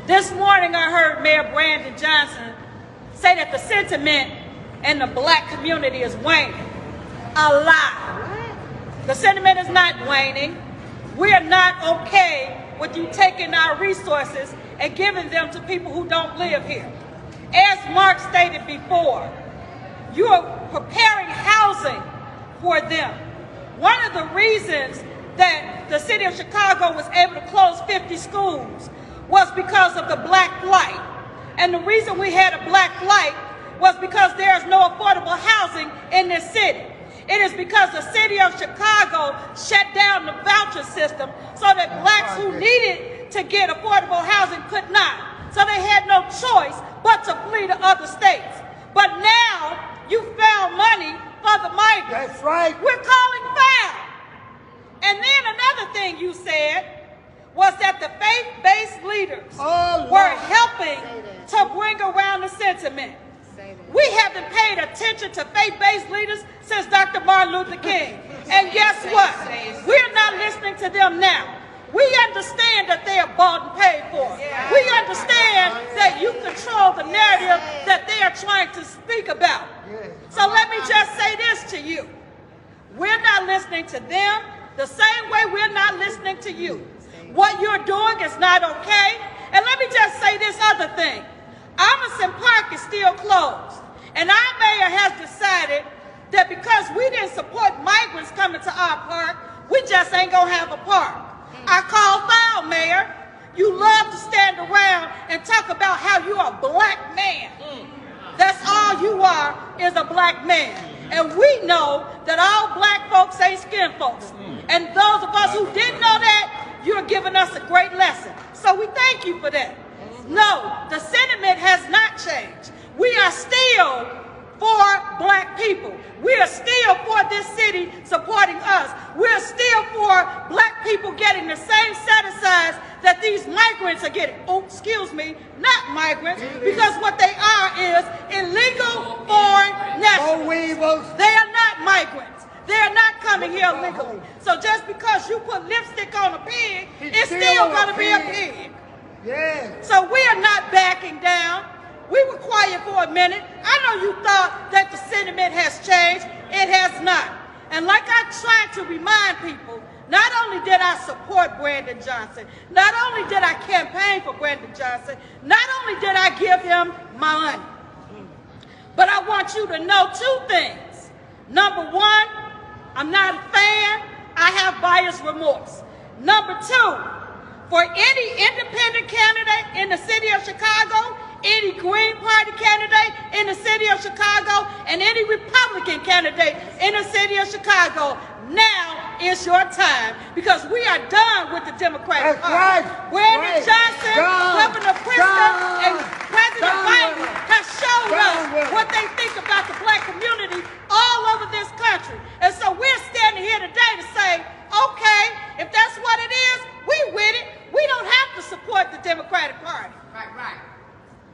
This morning I heard Mayor Brandon Johnson say that the sentiment in the black community is waning. A lie. The sentiment is not waning. We are not okay with you taking our resources and giving them to people who don't live here. As Mark stated before, you are preparing housing for them. One of the reasons that the city of Chicago was able to close 50 schools was because of the black flight. And the reason we had a black flight was because there is no affordable housing in this city. It is because the city of Chicago shut down the voucher system so that blacks who needed to get affordable housing could not. So they had no choice but to flee to other states. But now you found money for the migrants. That's right. We're calling foul. And then another thing you said was that the faith-based leaders were helping to bring around the sentiment. We haven't paid attention to faith-based leaders since Dr. Martin Luther King. And guess what? We're not listening to them now. We understand that they are bought and paid for. We understand that you control the narrative that they are trying to speak about. So let me just say this to you. We're not listening to them the same way we're not listening to you. What you're doing is not okay. And let me just say this other thing. Emerson Park is still closed. And our mayor has decided that because we didn't support migrants coming to our park, we just ain't gonna have a park. I call foul, Mayor. You love to stand around and talk about how you're a black man. That's all you are, is a black man. And we know that all black folks ain't skin folks. And those of us who didn't know that, you're giving us a great lesson. So we thank you for that. No, the sentiment has not changed. We are still for black people. We are still for this city supporting us. We're still for black people getting the same set-asides that these migrants are getting. Oh, excuse me, not migrants, because what they are is illegal foreign nationals. They are not migrants. They are not coming here legally. So just because you put lipstick on a pig, it's still going to be a pig. So we are not backing down. We were quiet for a minute. I know you thought that the sentiment has changed. It has not. And like I tried to remind people, not only did I support Brandon Johnson, not only did I campaign for Brandon Johnson, not only did I give him my money, but I want you to know two things. Number one, I'm not a fan. I have buyer's remorse. Number two, for any independent candidate in the city of Chicago, any Green Party candidate in the city of Chicago, and any Republican candidate in the city of Chicago, now is your time, because we are done with the Democratic Party. Brandon Johnson, Governor Pritzker, and President Biden have shown us what they think about the black community all over this country. And so we're standing here today to say, okay, if that's what it is, we with it. We don't have to support the Democratic Party.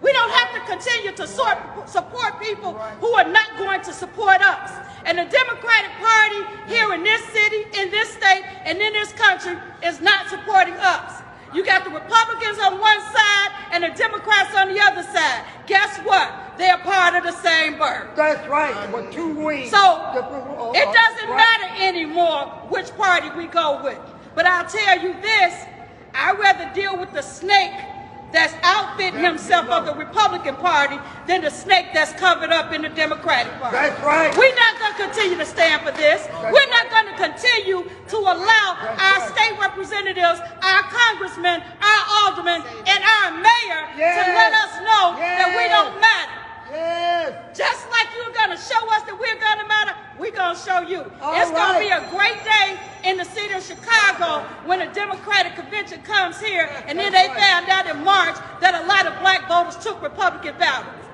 We don't have to continue to support people who are not going to support us. And the Democratic Party here in this city, in this state, and in this country is not supporting us. You got the Republicans on one side and the Democrats on the other side. Guess what? They're part of the same bird. That's right, with two wings. So it doesn't matter anymore which party we go with. But I'll tell you this, I'd rather deal with the snake that's outfitting himself of the Republican Party than the snake that's covered up in the Democratic Party. That's right. We're not going to continue to stand for this. We're not going to continue to allow our state representatives, our congressmen, our aldermen, and our mayor to let us know that we don't matter. Just like you're going to show us that we're going to matter, we're going to show you. It's going to be a great day in the city of Chicago when the Democratic convention comes here, and then they found out in March that a lot of black voters took Republican ballots.